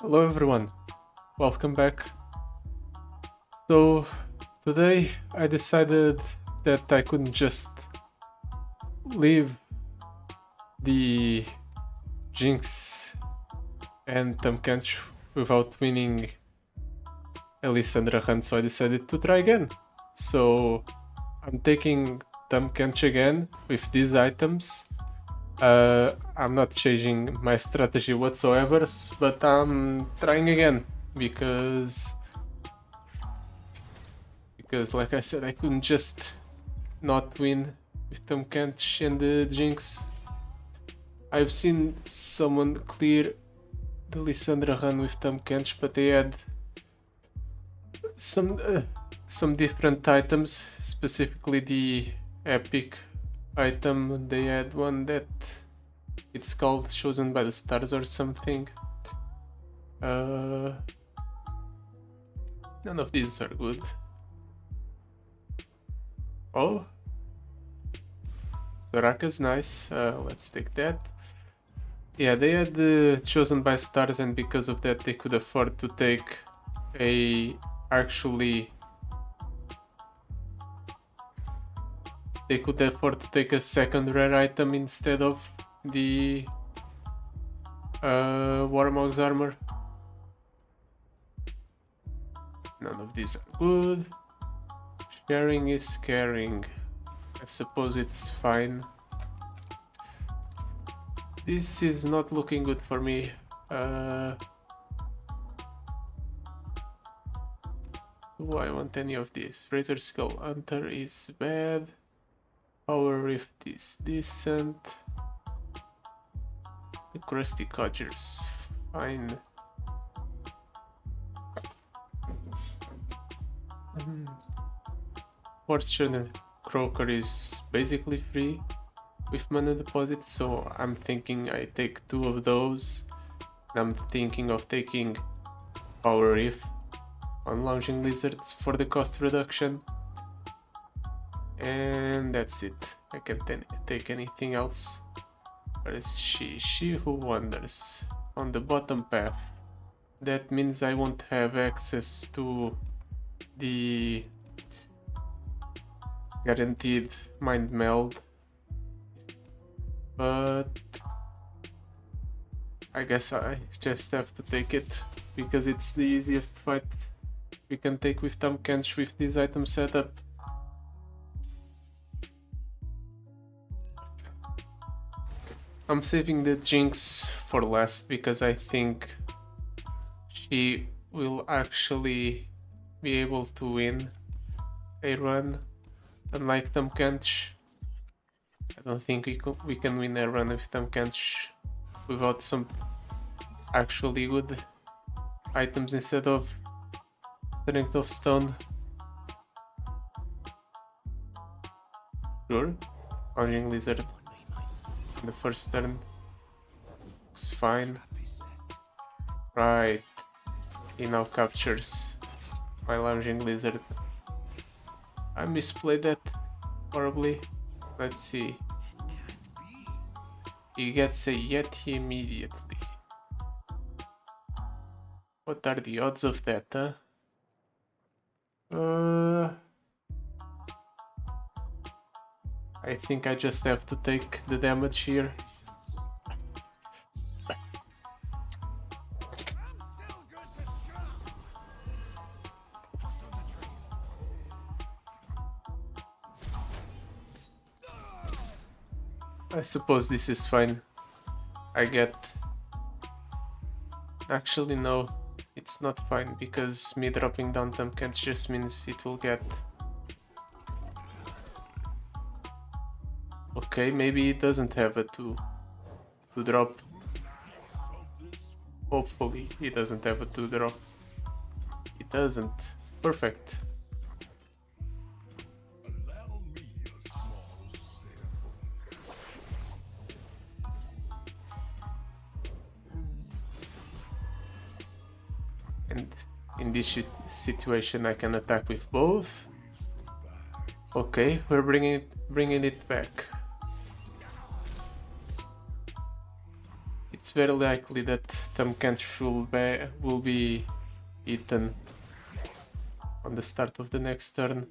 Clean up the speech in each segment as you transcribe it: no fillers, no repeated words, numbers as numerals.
Hello everyone, welcome back. So today I decided that I couldn't just leave the Jinx and Tahm without winning a Lissandra run, so I decided to try again. So I'm taking Tahm again with these items. I'm not changing my strategy whatsoever, but I'm trying again because like I said, I couldn't just not win with Tahm and the Jinx. I've seen someone clear the Lissandra run with Tahm but they had some different items, specifically the epic item. They had one that it's called Chosen by the Stars or something. None of these are good. Oh, Soraka's nice. Let's take that. Yeah, they had the Chosen by Stars, and because of that, they could afford to take a they could afford to take a second rare item instead of the Warmog's armor. None of these are good. Sharing is caring. I suppose it's fine. This is not looking good for me. Do I want any of these? Razor Skull Hunter is bad. Power Rift is decent. The Crusty Codgers, fine. Fortune Croaker is basically free with mana deposit, so I'm thinking I take two of those. I'm thinking of taking Power Reef on Lounging Lizards for the cost reduction. And that's it. I can't take anything else. Where is she? She who wanders on the bottom path. That means I won't have access to the guaranteed mind meld, but I guess I just have to take it because it's the easiest fight we can take with Tahm with this item setup. I'm saving the Jinx for last because I think she will actually be able to win a run. Unlike Tahm I don't think we can win a run with Tahm without some actually good items instead of Strength of Stone. Sure, Lounging Lizard in the first turn looks fine. Right, he now captures my Lounging Lizard. I misplayed that horribly. Let's see. He gets a Yeti immediately. What are the odds of that, huh? I think I just have to take the damage here. I suppose this is fine. I get... Actually no, it's not fine because me dropping down Tahm just means it will get... Okay, maybe it doesn't have a 2 to drop. Hopefully he doesn't have a 2 drop. It doesn't. Perfect. And in this situation I can attack with both. Okay, we're bringing it back. It's very likely that Tamkens will be eaten on the start of the next turn.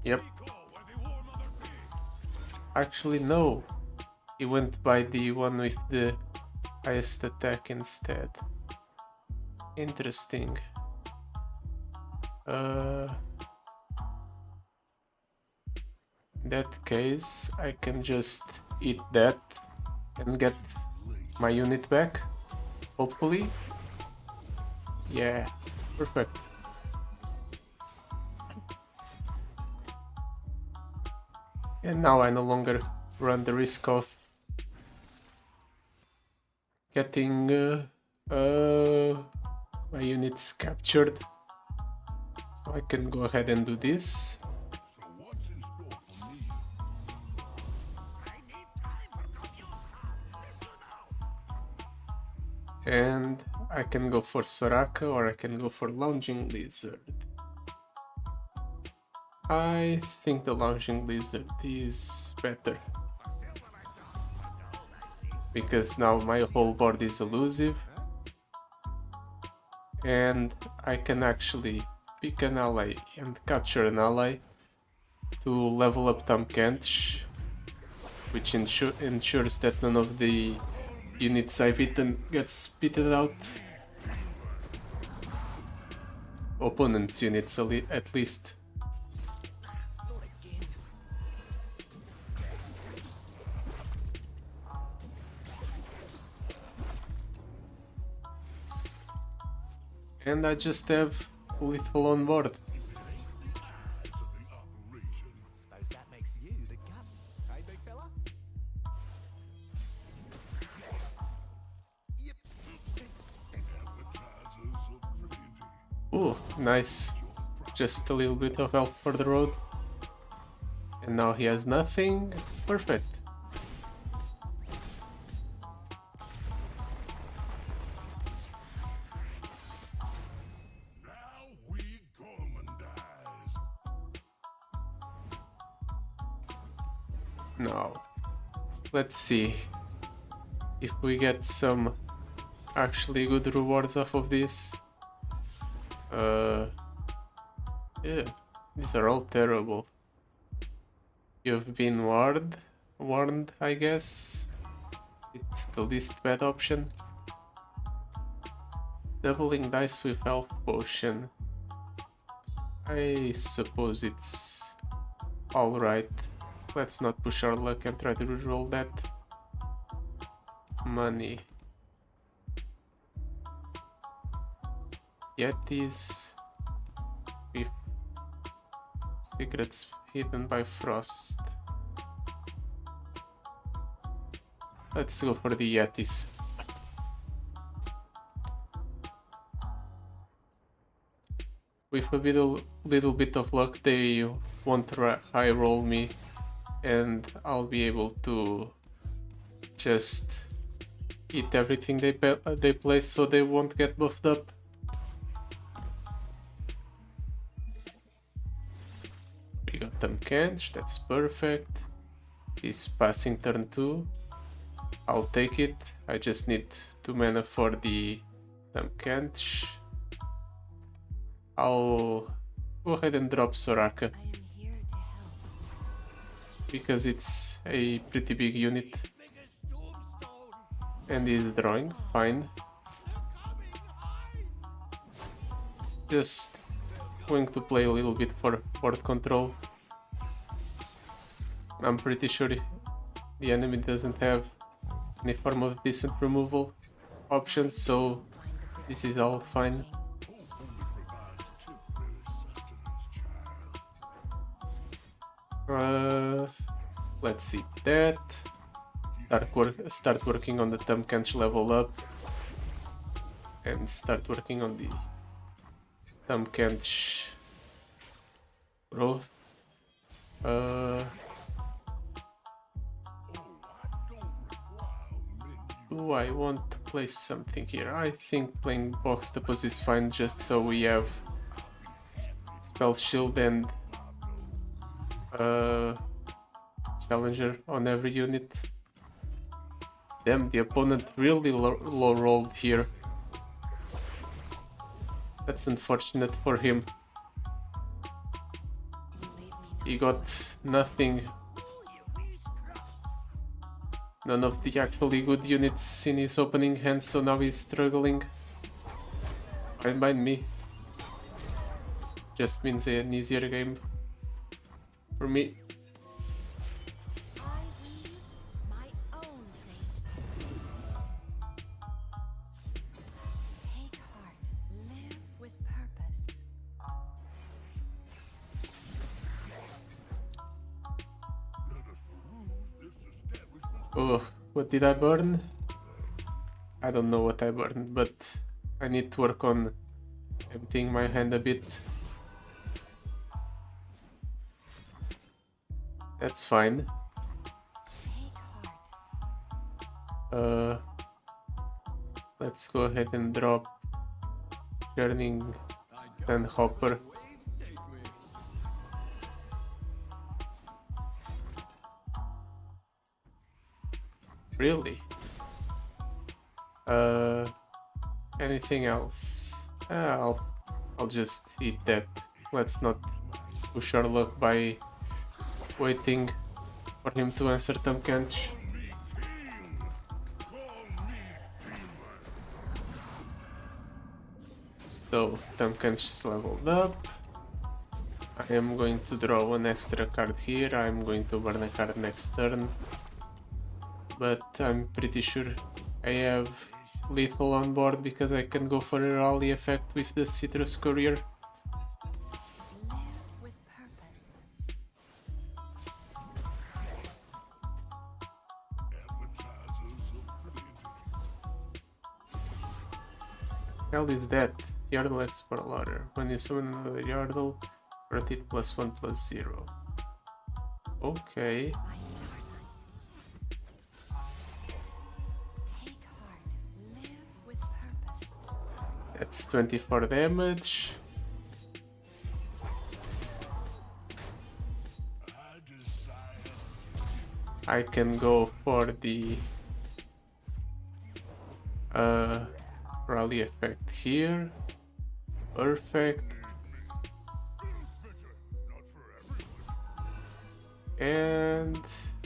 Yep. Actually, no. He went by the one with the highest attack instead. Interesting. In that case, I can just eat that and get my unit back, hopefully. Yeah, perfect. And now I no longer run the risk of getting my units captured. So I can go ahead and do this. And I can go for Soraka or I can go for Lounging Lizard. I think the Lounging Lizard is better. Because now my whole board is elusive. And I can actually pick an ally and capture an ally to level up Tamkens, which ensures that none of the units I've eaten gets spitted out. Opponent's units at least. And I just have lethal on board. Suppose that makes you the guts, hey big fella? Ooh, nice. Just a little bit of help for the road. And now he has nothing. Perfect. Now, let's see if we get some actually good rewards off of this. Yeah, these are all terrible. You've been warned, I guess. It's the least bad option. Doubling dice with health potion. I suppose it's alright. Let's not push our luck and try to reroll that. Money. Yetis with secrets hidden by frost. Let's go for the Yetis. With a little bit of luck, they won't high roll me, and I'll be able to just eat everything they play, so they won't get buffed up. We got Tamkens, that's perfect. He's passing turn 2. I'll take it. I just need 2 mana for the Tamkens. I'll go ahead and drop Soraka because it's a pretty big unit and is drawing fine. Just going to play a little bit for board control. I'm pretty sure the enemy doesn't have any form of decent removal options, so this is all fine. Let's see that. Start working on the Tamkens level up and start working on the Tamkens growth. Do I want to play something here? I think playing Box Topaz is fine, just so we have Spell Shield and Challenger on every unit. Damn, the opponent really low rolled here. That's unfortunate for him. He got nothing. None of the actually good units in his opening hand, so now he's struggling. Fine by me. Just means an easier game for me. I weave my own fate. Take heart, live with purpose. Oh, what did I burn? I don't know what I burned, but I need to work on emptying my hand a bit. That's fine. Take heart. Let's go ahead and drop Churning and Hopper. Really? Anything else? I'll just eat that. Let's not push our luck by waiting for him to answer Tahm Kench. So Tahm Kench is leveled up. I am going to draw one extra card here. I'm going to burn a card next turn. But I'm pretty sure I have lethal on board because I can go for a rally effect with the Citrus Courier. Live with purpose. Hell is that? Yardle Explorer. When you summon another Yardle, grant it +1/+0. Okay. Take heart, live with purpose. That's 24 damage. I can go for the rally effect here. Perfect. And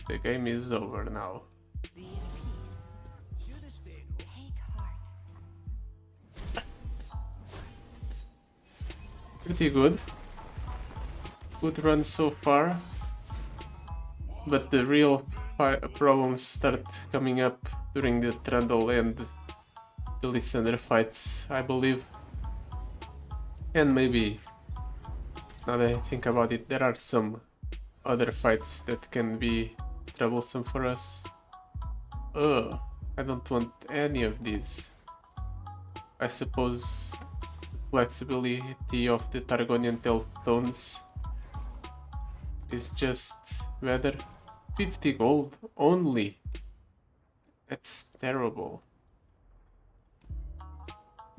the game is over now. Be at peace. Take heart. Pretty good. Good run so far. But the real problems start coming up during the Trundle and the Lissandra fights, I believe. And maybe, now that I think about it, there are some other fights that can be troublesome for us. Ugh, I don't want any of these. I suppose flexibility of the Targonian Teletones is just better. 50 gold only. That's terrible.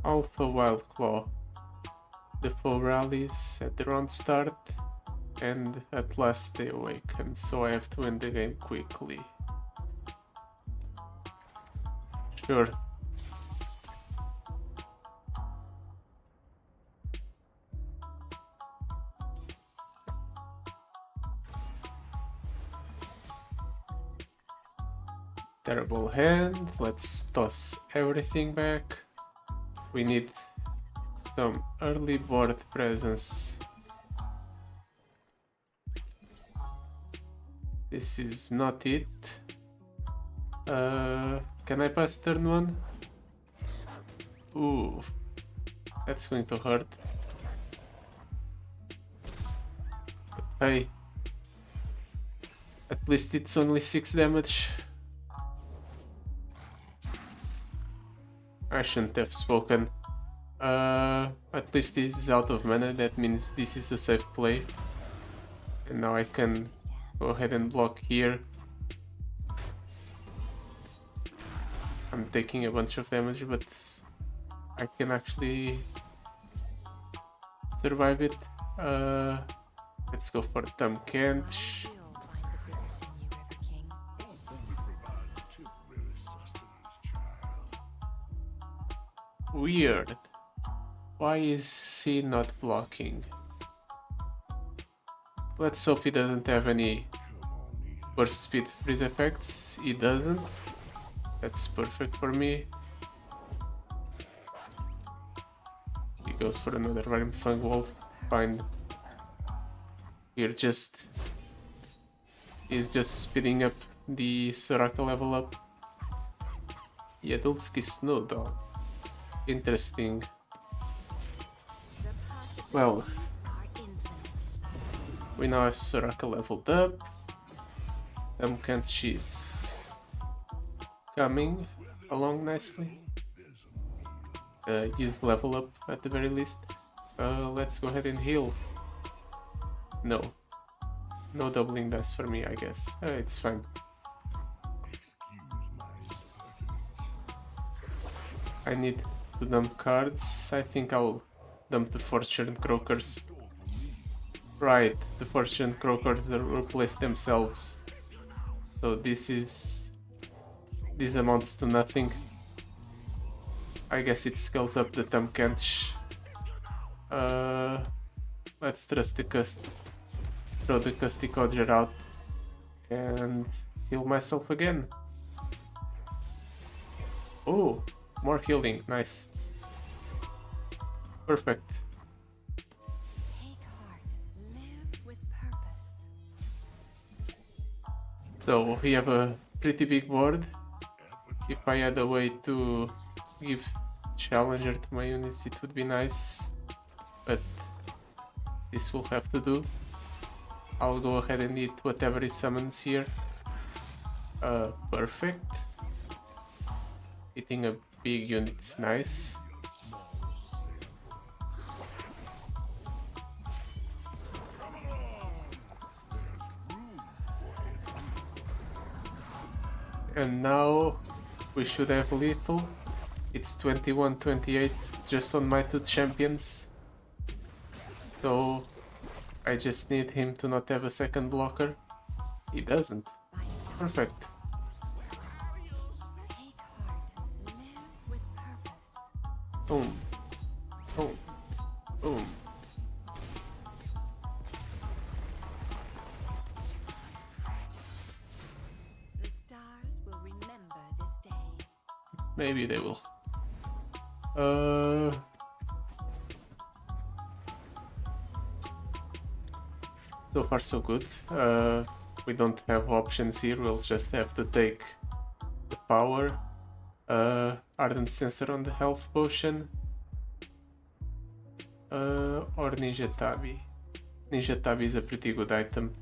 Alpha Wild Claw. The foe rallies at the round start, and at last they awaken, so I have to end the game quickly. Sure. Terrible hand. Let's toss everything back. We need some early board presence. This is not it. Can I pass turn 1? Ooh, that's going to hurt. But hey, at least it's only 6 damage. I shouldn't have spoken. At least this is out of mana, that means this is a safe play. And now I can go ahead and block here. I'm taking a bunch of damage, but I can actually survive it. Let's go for Tahm Kench. We'll find the goodness in you, River King. Weird. Why is he not blocking? Let's hope he doesn't have any burst speed freeze effects. He doesn't. That's perfect for me. He goes for another Rhyme Fang Wolf. Fine. Here he's just speeding up the Soraka level up. Yadulski Snowdog. Interesting. Well, we now have Soraka leveled up. She's coming along nicely. Use level up at the very least. Let's go ahead and heal. No. No doubling dice for me, I guess. It's fine. I need to dump cards. I think I'll dump the Fortune Croakers. Right, the Fortune Croakers replace themselves. So this amounts to nothing. I guess it scales up the Tamkench. Let's trust the throw the Custy Codger out and heal myself again. Oh, more healing, nice. Perfect. Take heart. Live with purpose. So we have a pretty big board. If I had a way to give Challenger to my units, it would be nice, but this will have to do. I'll go ahead and eat whatever he summons here. Perfect. Eating a big unit's nice. And now we should have lethal. It's 21-28 just on my two champions. So I just need him to not have a second blocker. He doesn't. Perfect. Take heart. Live with purpose. Boom. Boom. Boom. The stars will remember this day. Maybe they will. So far so good. We don't have options here, we'll just have to take the power. Ardent Sensor on the health potion. Or Ninja Tabi. Ninja Tabi is a pretty good item,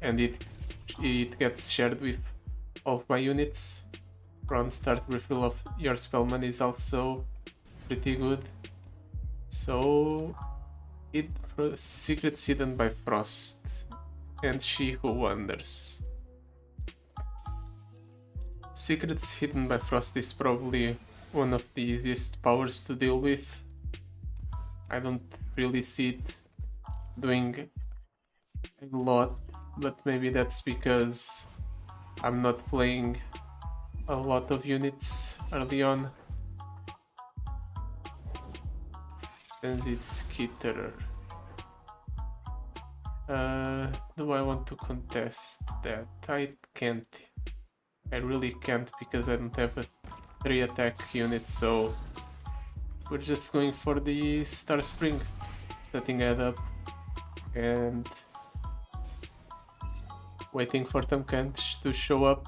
and it gets shared with all of my units. Round start refill of your spell money is also pretty good. So Secrets Hidden by Frost and She Who Wanders. Secrets Hidden by Frost is probably one of the easiest powers to deal with. I don't really see it doing a lot, but maybe that's because I'm not playing a lot of units early on. And it's Skitterer. Do I want to contest that? I can't. I really can't because I don't have a 3 attack unit, so we're just going for the Star Spring, setting it up and waiting for Tamkench to show up.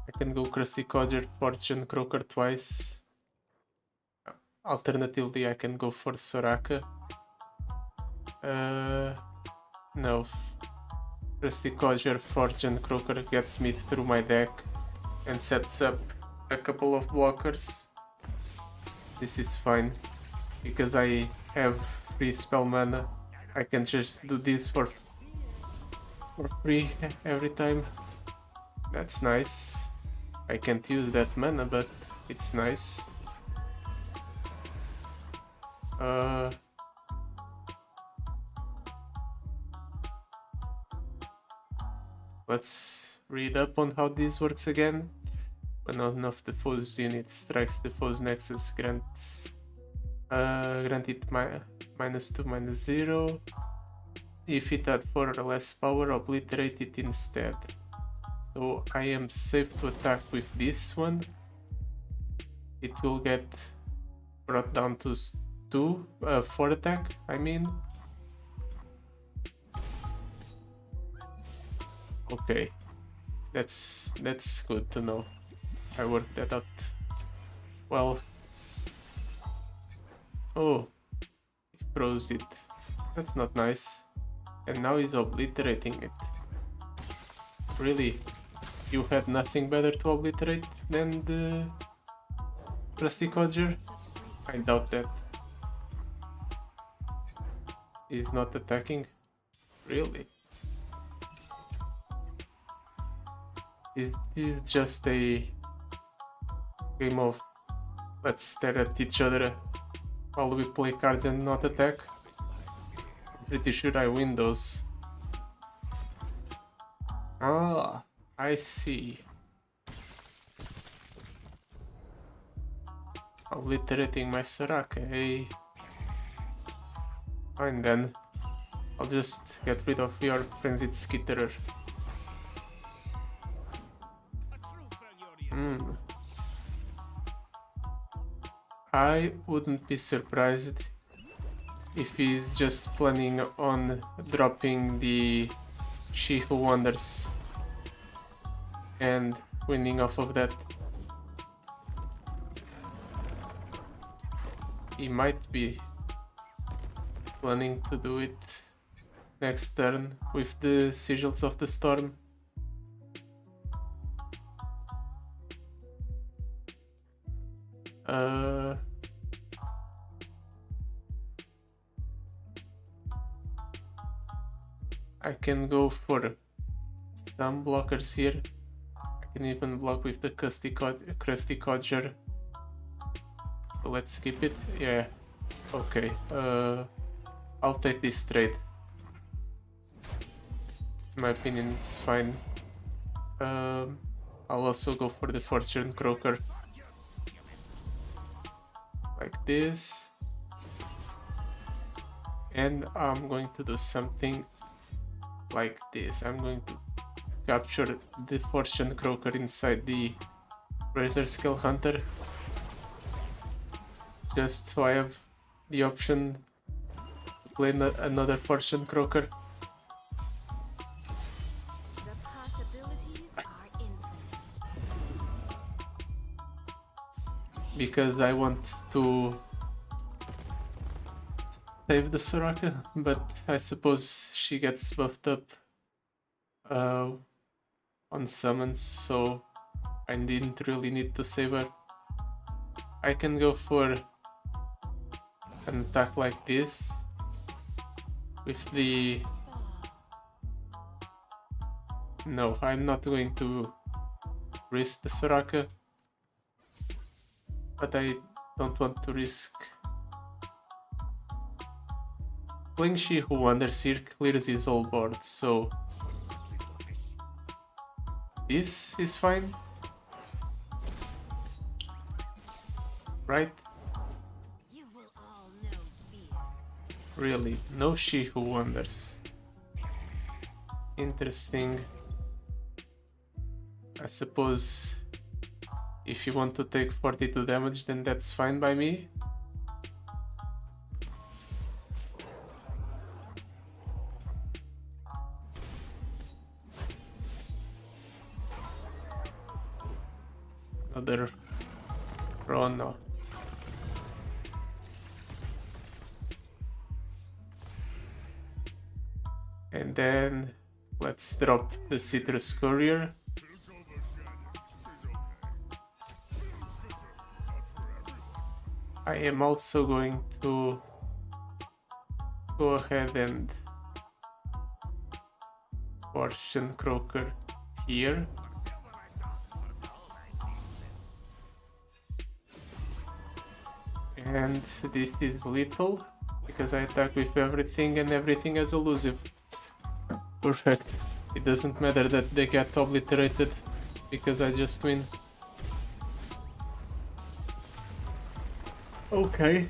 I can go Krusty Codger, Fortune Croaker twice. Alternatively, I can go for Soraka. No. Krusty Codger, Fortune Croaker gets me through my deck and sets up a couple of blockers. This is fine because I have free spell mana. I can just do this for free every time. That's nice. I can't use that mana, but it's nice. Let's read up on how this works again. When none of the foe's unit strikes the foe's nexus, grant it -2/-0. If it had 4 or less power, obliterate it instead. So I am safe to attack with this one. It will get brought down to 4 attack, I mean. Okay, that's good to know. I worked that out well. Oh, he froze it. That's not nice. And now he's obliterating it. Really? You had nothing better to obliterate than the Rusty Codger? I doubt that. He's not attacking? Really? It's just a game of let's stare at each other while we play cards and not attack. I'm pretty sure I win those. Ah, I see. Obliterating my Soraka, hey. Fine then. I'll just get rid of your frenzied skitterer. I wouldn't be surprised if he's just planning on dropping the She Who Wanders and winning off of that. He might be planning to do it next turn with the Sigils of the Storm. I can go for some blockers here. I can even block with the Crusty Codger. So let's skip it. Yeah. Okay. I'll take this trade. In my opinion, it's fine. I'll also go for the Fortune Croaker. Like this. And I'm going to do something like this. I'm going to capture the Fortune Croaker inside the Razor Scale Hunter. Just so I have the option to play another Fortune Croaker. The possibilities are infinite. Because I want to save the Soraka, but I suppose she gets buffed up on summons, so I didn't really need to save her. I can go for an attack like this with the... No, I'm not going to risk the Soraka, but I don't want to risk... Playing She Who Wanders here clears his whole board, so this is fine, right? You will all know fear. Really, no She Who Wanders. Interesting. I suppose if you want to take 42 damage, then that's fine by me. Another Chrono. And then let's drop the Citrus Courier. I am also going to go ahead and Fortune Croaker here. And this is lethal because I attack with everything and everything is elusive. Perfect. It doesn't matter that they get obliterated because I just win. Okay.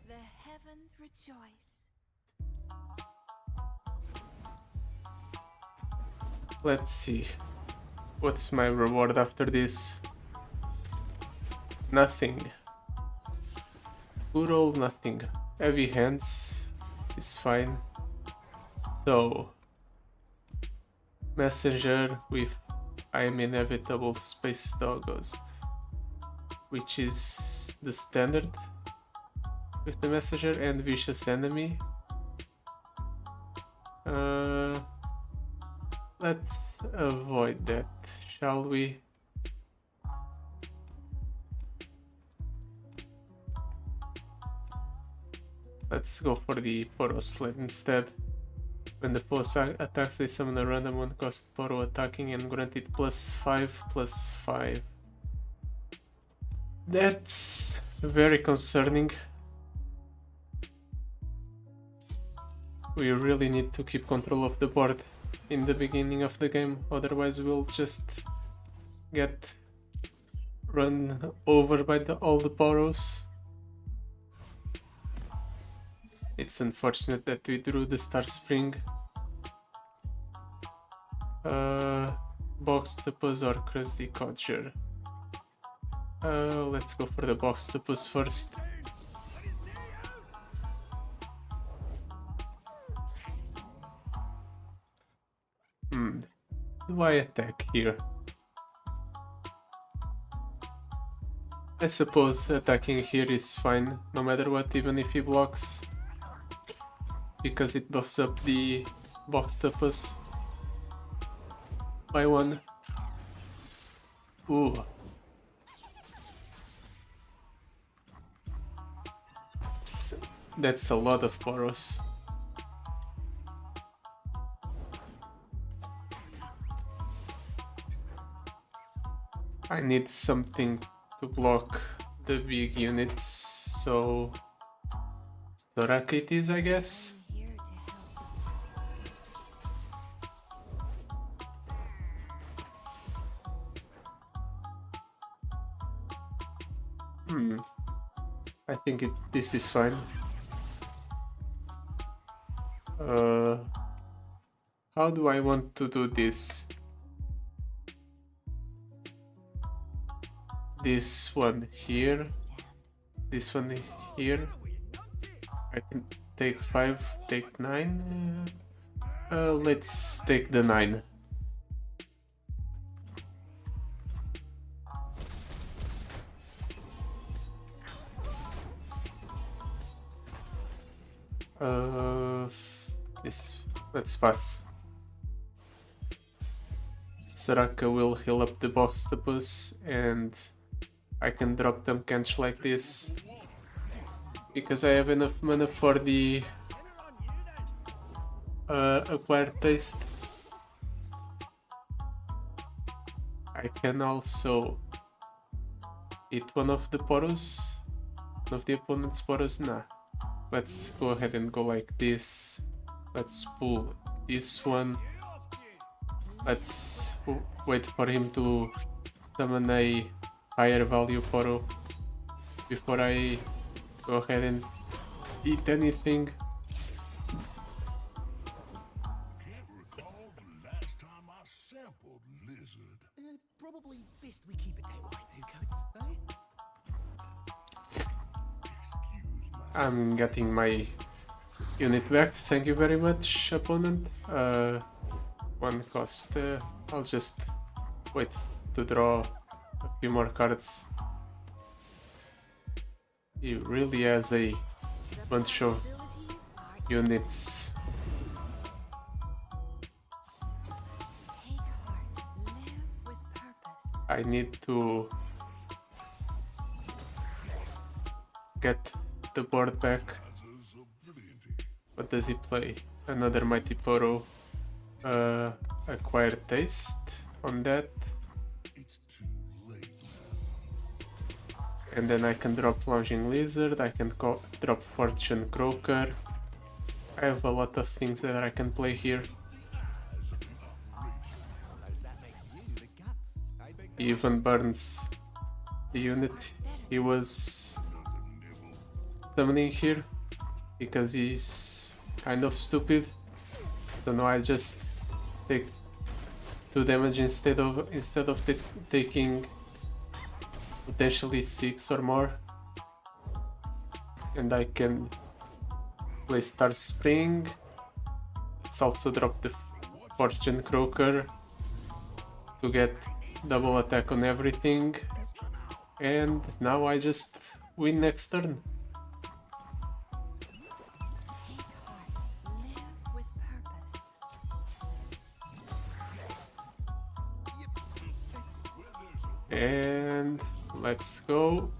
The heavens rejoice. Let's see. What's my reward after this? Nothing. Good old nothing. Heavy hands is fine. So, messenger with I'm inevitable space doggos, which is the standard with the messenger, and vicious enemy. Let's avoid that, shall we? Let's go for the Poro Slit instead. When the foe attacks, they summon a random one cost Poro attacking and grant it +5/+5. That's very concerning. We really need to keep control of the board in the beginning of the game, otherwise we'll just get run over by all the Poros. It's unfortunate that we drew the Star Spring. Boxtopus or Krusty Codger. Let's go for the Boxtopus first. Do I attack here? I suppose attacking here is fine, no matter what, even if he blocks, because it buffs up the Boxtopus by 1. Ooh. That's a lot of Poros. I need something to block the big units, so Soraka it is, I guess. I'm here to help. I think this is fine. How do I want to do this? This one here, this one here. I can take 5, take 9. Let's take the 9. Let's pass. Soraka will heal up the Boxtopus and I can drop them Kench like this because I have enough mana for the Acquired Taste. I can also hit one of the Poros, one of the opponent's Poros. Nah, let's go ahead and go like this. Let's pull this one. Let's wait for him to summon a higher value Poro before I go ahead and eat anything. Can't recall the last time I sampled lizard. Probably best we keep it that way, Two Coats, eh? Excuse my I'm getting my unit back. Thank you very much, opponent. 1 cost. I'll just wait to draw a few more cards. He really has a bunch of Abilities are units. take heart. Live with purpose. I need to get the board back. hazards of plenty. What does he play? Another Mighty Poro. Acquired Taste on that. It's too late now. And then I can drop Lounging Lizard, I can drop Fortune Croaker. I have a lot of things that I can play here. Suppose that makes you the guts, eh, big He even burns the unit he was summoning here because he's kind of stupid. So now I just take 2 damage instead of taking potentially 6 or more, and I can play Star Spring. Let's also drop the Fortune Croaker to get double attack on everything, and now I just win next turn. Live with purpose. And let's go.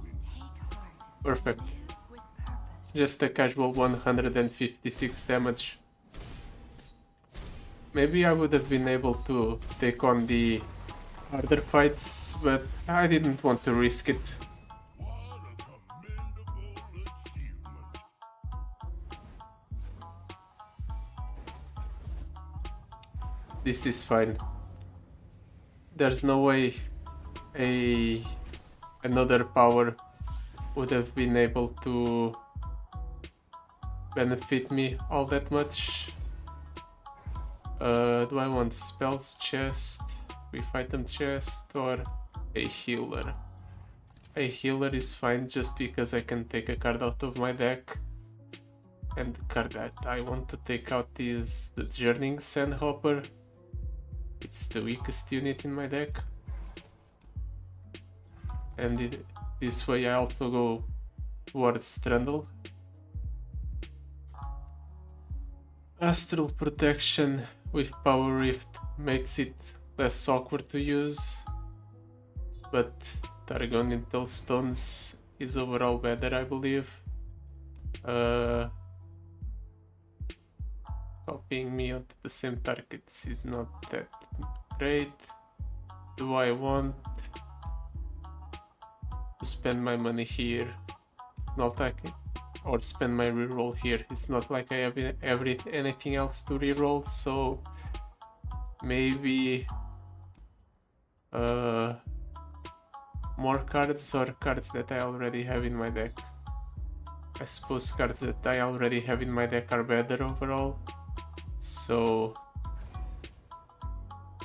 Take heart. Perfect. Live with purpose. Just a casual 156 damage. Maybe I would have been able to take on the harder fights, but I didn't want to risk it. What a commendable achievement. This is fine. There's no way another power would have been able to benefit me all that much. Do I want spells chest, brief item chest, or a healer? A healer is fine just because I can take a card out of my deck. And the card that I want to take out is the Journeying Sandhopper. It's the weakest unit in my deck. And this way I also go towards Trundle. Astral Protection with Power Rift makes it less awkward to use, but Targon Stones is overall better, I believe. Copying me onto the same targets is not that great. Do I want to spend my money here? It's not like or spend my reroll here. It's not like I have anything else to reroll, so maybe more cards or cards that I already have in my deck. I suppose cards that I already have in my deck are better overall. So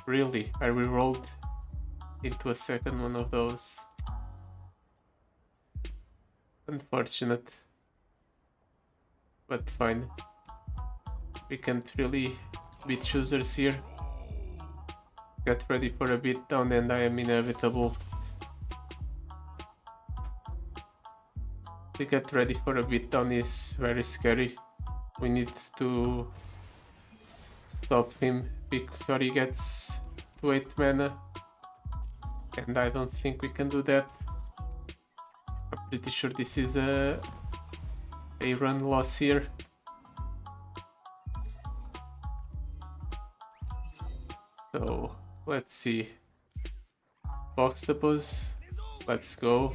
really, I rerolled into a second one of those. Unfortunate. But fine. We can't really be choosers here. Get ready for a beatdown and I am inevitable. To get ready for a beatdown is very scary. We need to stop him before he gets to 8 mana. And I don't think we can do that. I'm pretty sure this is a run loss here. So let's see. Boxtopus, let's go.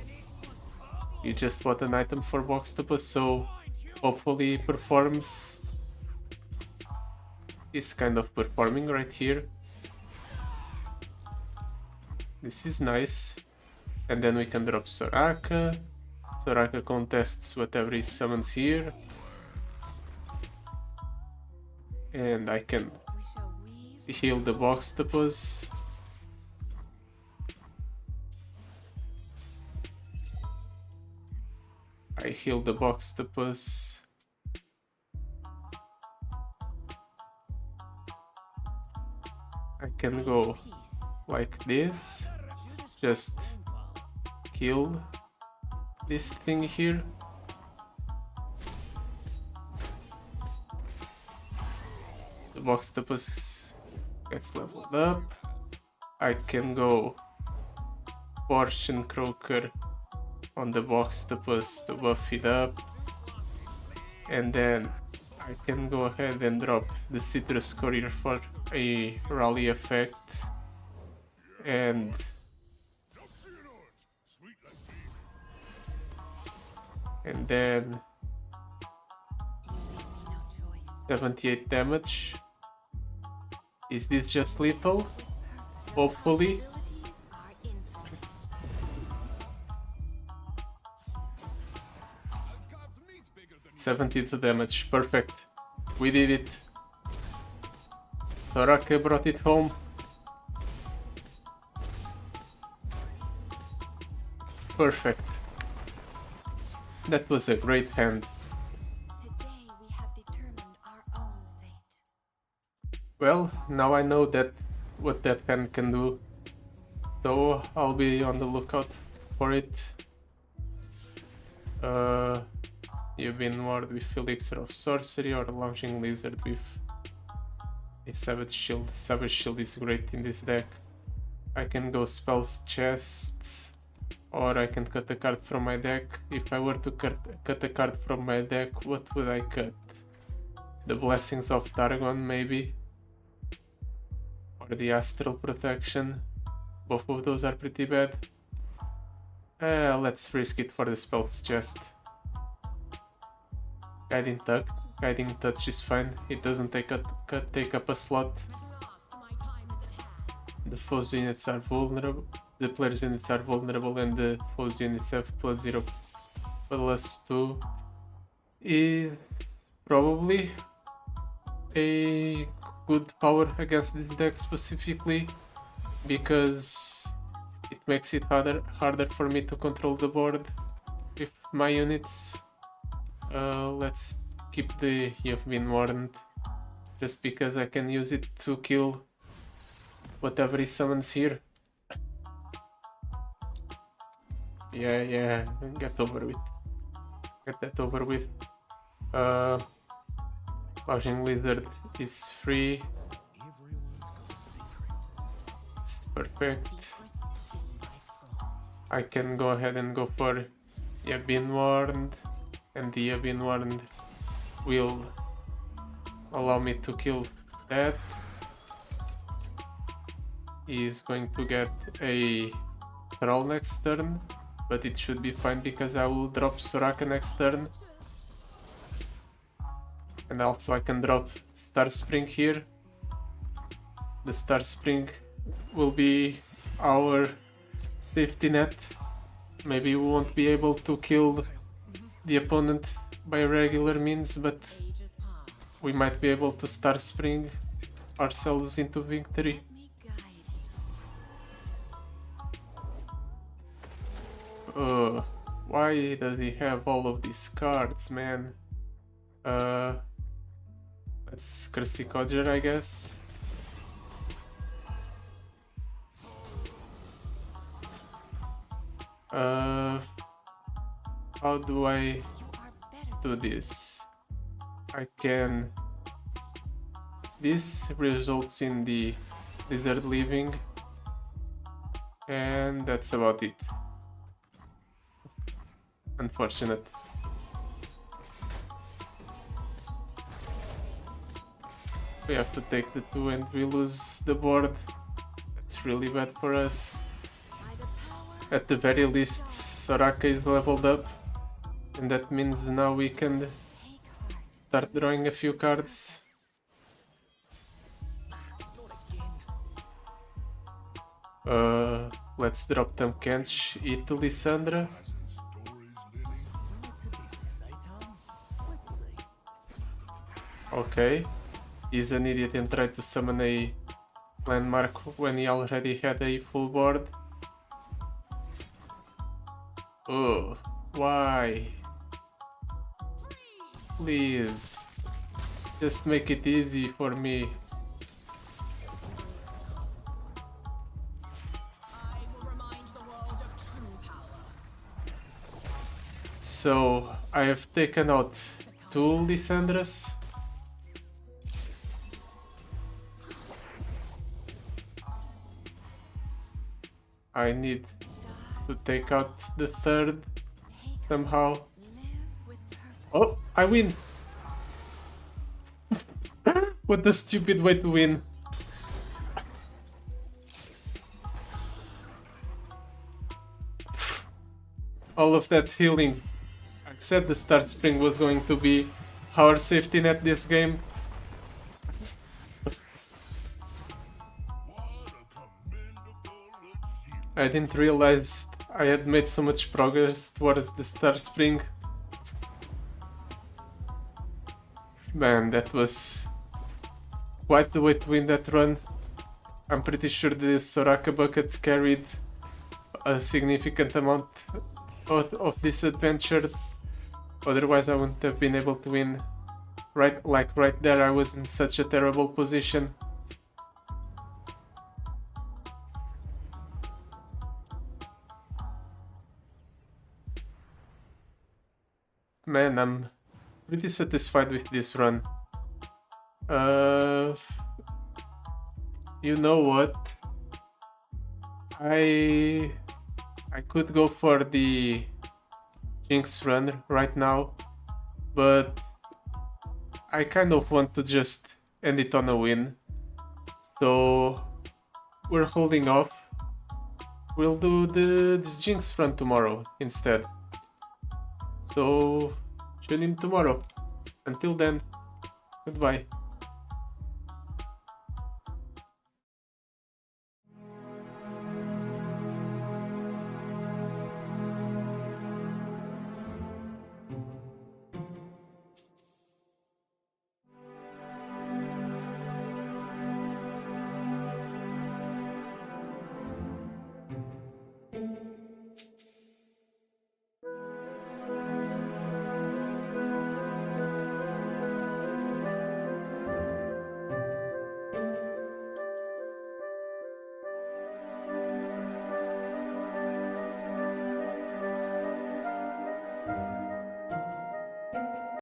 You just bought an item for Boxtopus, so hopefully it performs. It's kind of performing right here. This is nice. And then we can drop Soraka. Soraka contests whatever he summons here. And I can We shall weave. heal the Boxtopus. I heal the Boxtopus. I can go Peace. like this. Just kill this thing here. The Boxtopus gets leveled up. I can go Fortune Croaker on the Boxtopus to buff it up. And then I can go ahead and drop the Citrus Courier for a rally effect. And then You leave me no choice. 78 damage. Is this just lethal? Hopefully. Abilities are infinite. 72 damage. Perfect. We did it. Soraka brought it home. Perfect. That was a great hand. Today we have determined our own fate. Well, now I know that what that hand can do, so I'll be on the lookout for it. You've been warded with Elixir of Sorcery or Launching Lizard with a Savage Shield. Savage Shield is great in this deck. I can go Spells Chests, or I can cut a card from my deck. If I were to cut a card from my deck, what would I cut? The Blessings of Targon, maybe? Or the Astral Protection. Both of those are pretty bad. Let's risk it for the Spells Chest. Guiding Touch is fine. It doesn't take up a slot. The foe's units are vulnerable. The player's units are vulnerable, and the foe's units have +0, +2. Is probably a good power against this deck specifically, because it makes it harder for me to control the board with my units. Let's keep the You've Been Warned, just because I can use it to kill whatever he summons here. Yeah, get over with. Get that over with. Launching Lizard is free. It's perfect. I can go ahead and go for You've Been Warned, and the You've Been Warned will allow me to kill that. He's going to get a Troll next turn, but it should be fine because I will drop Soraka next turn. And also I can drop Star Spring here. The Star Spring will be our safety net. Maybe we won't be able to kill the opponent by regular means, but we might be able to Star Spring ourselves into victory. Me guide you. Why does he have all of these cards, man? Let's Crusty Codger, I guess. How do I You are better do this? I can... This results in the Lizard leaving, and that's about it. Unfortunate. We have to take the 2 and we lose the board. That's really bad for us. by the power At the very least, Soraka is leveled up, and that means now we can take heart. start drawing a few cards. Let's drop them Kench, eat Lissandra. Okay. He's an idiot and tried to summon a landmark when he already had a full board. Oh, why? Please. Just make it easy for me. So, I have taken out 2 Lissandras. I need to take out the 3rd somehow. Live with purpose. Oh, I win! What a stupid way to win. All of that healing. I said the Star Spring was going to be our safety net this game. I didn't realize I had made so much progress towards the Star Spring. Man, that was quite the way to win that run. I'm pretty sure the Soraka bucket carried a significant amount of this adventure. Otherwise, I wouldn't have been able to win. Right there, I was in such a terrible position. Man, I'm pretty satisfied with this run. You know what? I could go for the Jinx run right now, but I kind of want to just end it on a win. So we're holding off. We'll do the Jinx run tomorrow instead. So tune in tomorrow. Until then, goodbye.